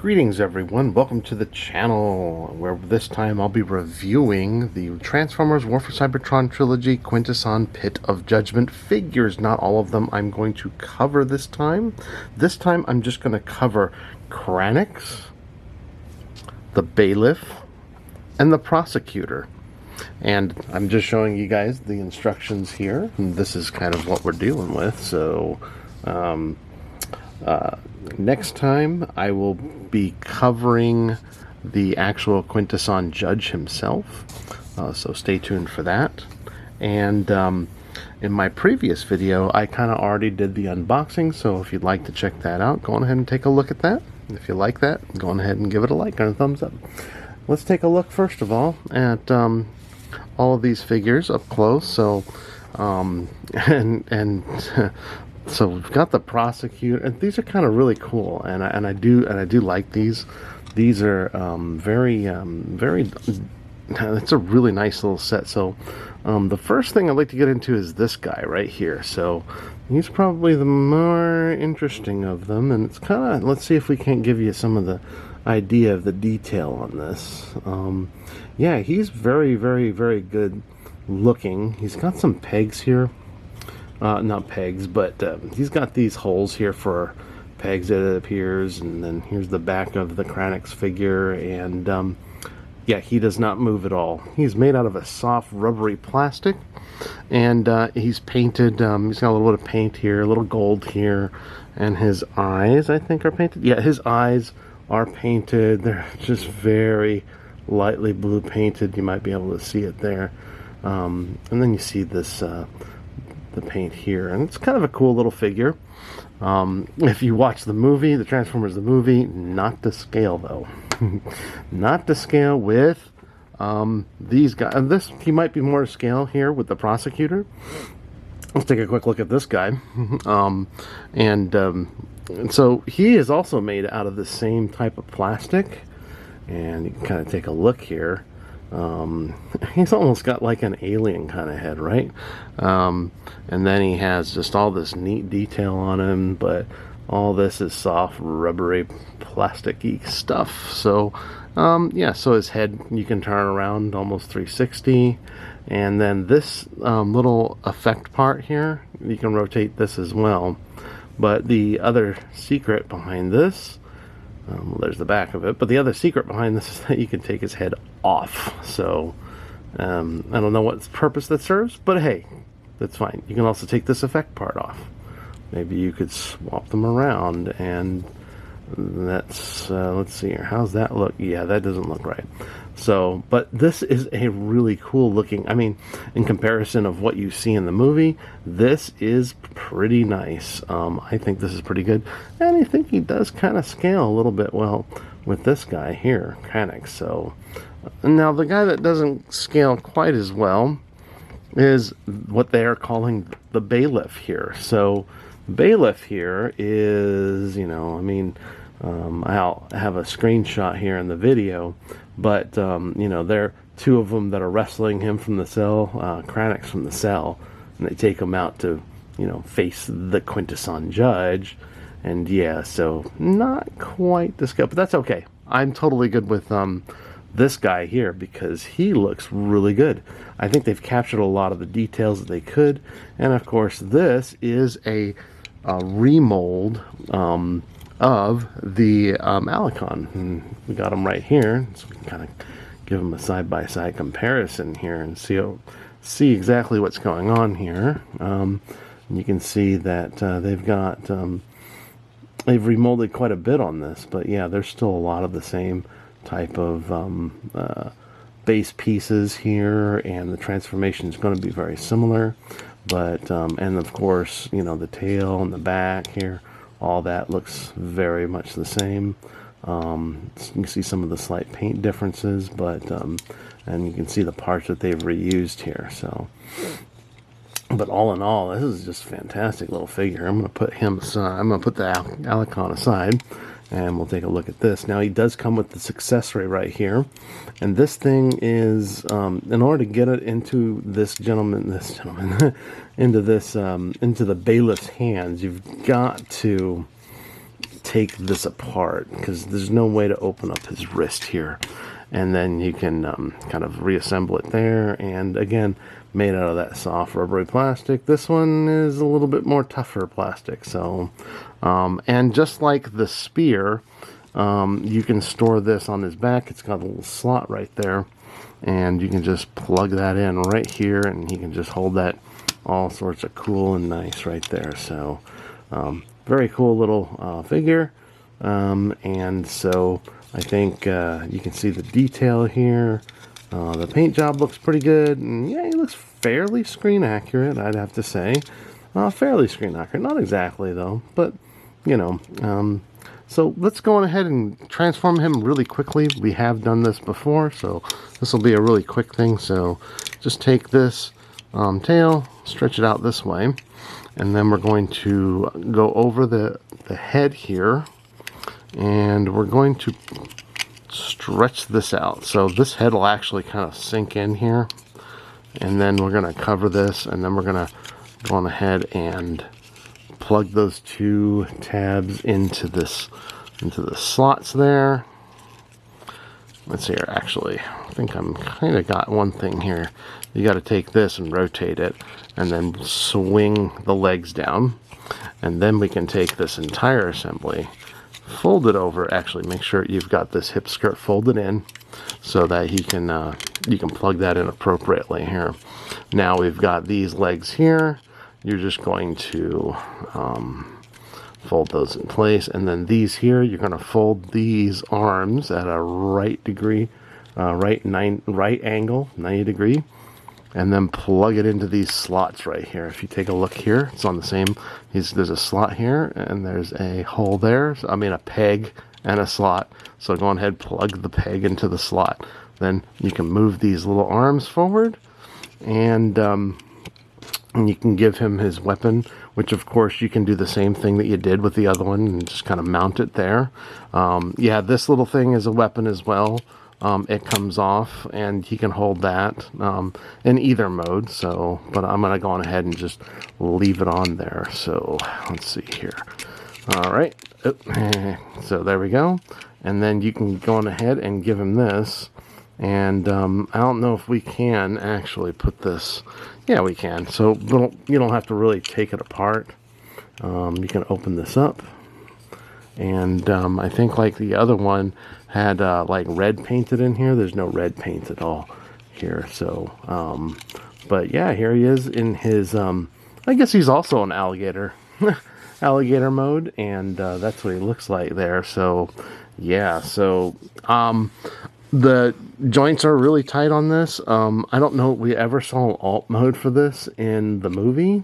Greetings everyone, welcome to the channel, where this time I'll be reviewing the Transformers War for Cybertron Trilogy Quintesson Pit of Judgment figures. Not all of them I'm going to cover this time. This time I'm just going to cover Kranix, the Baliff, and the Prosecutor. And I'm just showing you guys the instructions here, and this is kind of what we're dealing with. So next time I will be covering the actual Quintesson judge himself, so stay tuned for that. And in my previous video I kind of already did the unboxing, so if you'd like to check that out, go on ahead and take a look at that. If you like that, go on ahead and give it a like and a thumbs up. Let's take a look first of all at all of these figures up close. So so we've got the Prosecutor, and these are kind of really cool, and I do like these. These are very it's a really nice little set. So the first thing I'd like to get into is this guy right here. So he's probably the more interesting of them, and it's kind of, let's see if we can't give you some of the idea of the detail on this. Yeah, he's very good looking. He's got some pegs here. Not pegs, but he's got these holes here for pegs, it appears, and then here's the back of the Kranix figure, and yeah, he does not move at all. He's made out of a soft rubbery plastic, and he's painted. He's got a little bit of paint here, a little gold here, and his eyes, I think, are painted. Yeah, his eyes are painted. They're just very lightly blue painted. You might be able to see it there, and then you see this the paint here, and it's kind of a cool little figure. If you watch the movie, the Transformers the movie, not to scale though. Not to scale with these guys. And this, he might be more to scale here with the Prosecutor. Let's take a quick look at this guy. And so he is also made out of the same type of plastic, and you can kind of take a look here. He's almost got like an alien kind of head, right? And then he has just all this neat detail on him, but all this is soft, rubbery, plastic-y stuff. So, yeah, so his head you can turn around almost 360, and then this little effect part here, you can rotate this as well. But the other secret behind this, well, there's the back of it, but the other secret behind this is that you can take his head off. So I don't know what purpose that serves, but hey, that's fine. You can also take this effect part off. Maybe you could swap them around, and that's let's see here, how's that look? Yeah, that doesn't look right. So, but this is a really cool looking, I mean, in comparison of what you see in the movie, this is pretty nice. I think this is pretty good, and I think he does kind of scale a little bit well with this guy here, Kranix. So now the guy that doesn't scale quite as well is what they are calling the Baliff here. So Baliff here is, you know, I mean, I'll have a screenshot here in the video, but you know, there are two of them that are wrestling him from the cell, Kranix from the cell, and they take him out to, you know, face the Quintesson judge. And yeah, so not quite the scale, but that's okay. I'm totally good with this guy here because he looks really good. I think they've captured a lot of the details that they could, and of course this is a remold of the Alicon. And we got them right here, so we can kind of give them a side-by-side comparison here and see exactly what's going on here. And you can see that they've remolded quite a bit on this, but yeah, there's still a lot of the same type of base pieces here, and the transformation is going to be very similar. But and of course, you know, the tail and the back here, all that looks very much the same. You can see some of the slight paint differences, but and you can see the parts that they've reused here. So, but all in all, this is just a fantastic little figure. I'm going to put him aside. I'm going to put the Alicon aside, and we'll take a look at this. Now, he does come with this accessory right here, and this thing is, in order to get it into this gentleman, into the Baliff's hands, you've got to take this apart because there's no way to open up his wrist here. And then you can kind of reassemble it there. And again, made out of that soft rubbery plastic. This one is a little bit more tougher plastic. So, and just like the spear, you can store this on his back. It's got a little slot right there. And you can just plug that in right here, and he can just hold that all sorts of cool and nice right there. So, very cool little figure. And so I think you can see the detail here. The paint job looks pretty good, and yeah, he looks fairly screen accurate, I'd have to say. Fairly screen accurate, not exactly though, but you know. So let's go on ahead and transform him really quickly. We have done this before, so this will be a really quick thing. So just take this tail, stretch it out this way, and then we're going to go over the head here, and we're going to stretch this out. So this head will actually kind of sink in here, and then we're going to cover this, and then we're going to go on ahead and plug those two tabs into the slots there. Let's see here, actually, I think I'm kind of got one thing here. You got to take this and rotate it, and then swing the legs down, and then we can take this entire assembly, fold it over. Actually, make sure you've got this hip skirt folded in so that you can plug that in appropriately here. Now we've got these legs here. You're just going to fold those in place, and then these here, you're going to fold these arms at a right angle, 90 degree, and then plug it into these slots right here. If you take a look here, it's on the same. There's a slot here, and there's a hole there. I mean, a peg and a slot. So go ahead, plug the peg into the slot. Then you can move these little arms forward, and you can give him his weapon, which of course you can do the same thing that you did with the other one and just kind of mount it there. Yeah, this little thing is a weapon as well. It comes off, and he can hold that in either mode. So, but I'm gonna go on ahead and just leave it on there. So let's see here. All right, so there we go. And then you can go on ahead and give him this. And I don't know if we can actually put this. Yeah, we can. So you don't have to really take it apart. You can open this up, and I think like the other one had like red painted in here. There's no red paint at all here. So, but yeah, here he is in his. I guess he's also an alligator, alligator mode, and that's what he looks like there. So, yeah. So, the joints are really tight on this. I don't know if we ever saw an alt mode for this in the movie,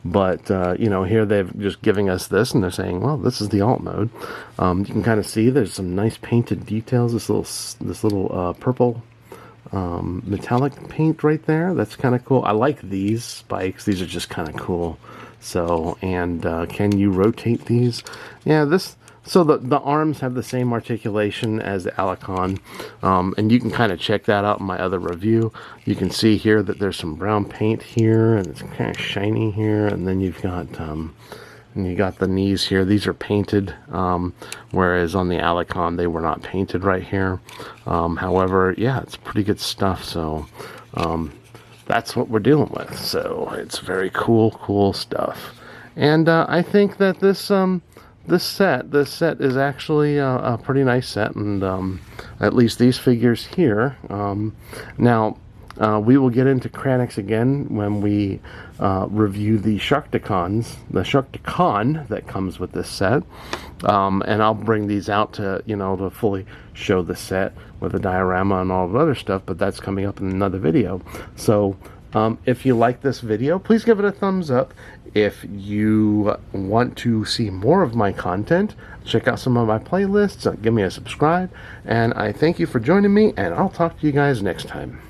but you know, here they're just giving us this, and they're saying, well, this is the alt mode. You can kind of see there's some nice painted details. This little purple metallic paint right there. That's kind of cool. I like these spikes. These are just kind of cool. So, and can you rotate these? Yeah, this. So the arms have the same articulation as the Alicon, and you can kind of check that out in my other review. You can see here that there's some brown paint here, and it's kind of shiny here, and then you've got the knees here. These are painted, whereas on the Alicon they were not painted right here. However, yeah, it's pretty good stuff. So that's what we're dealing with. So it's very cool stuff, and I think that this set is actually a pretty nice set, and at least these figures here. Now, we will get into Kranix again when we review the Sharkticon that comes with this set, and I'll bring these out to to fully show the set with a diorama and all the other stuff. But that's coming up in another video. So. If you like this video, please give it a thumbs up. If you want to see more of my content, check out some of my playlists, give me a subscribe, and I thank you for joining me, and I'll talk to you guys next time.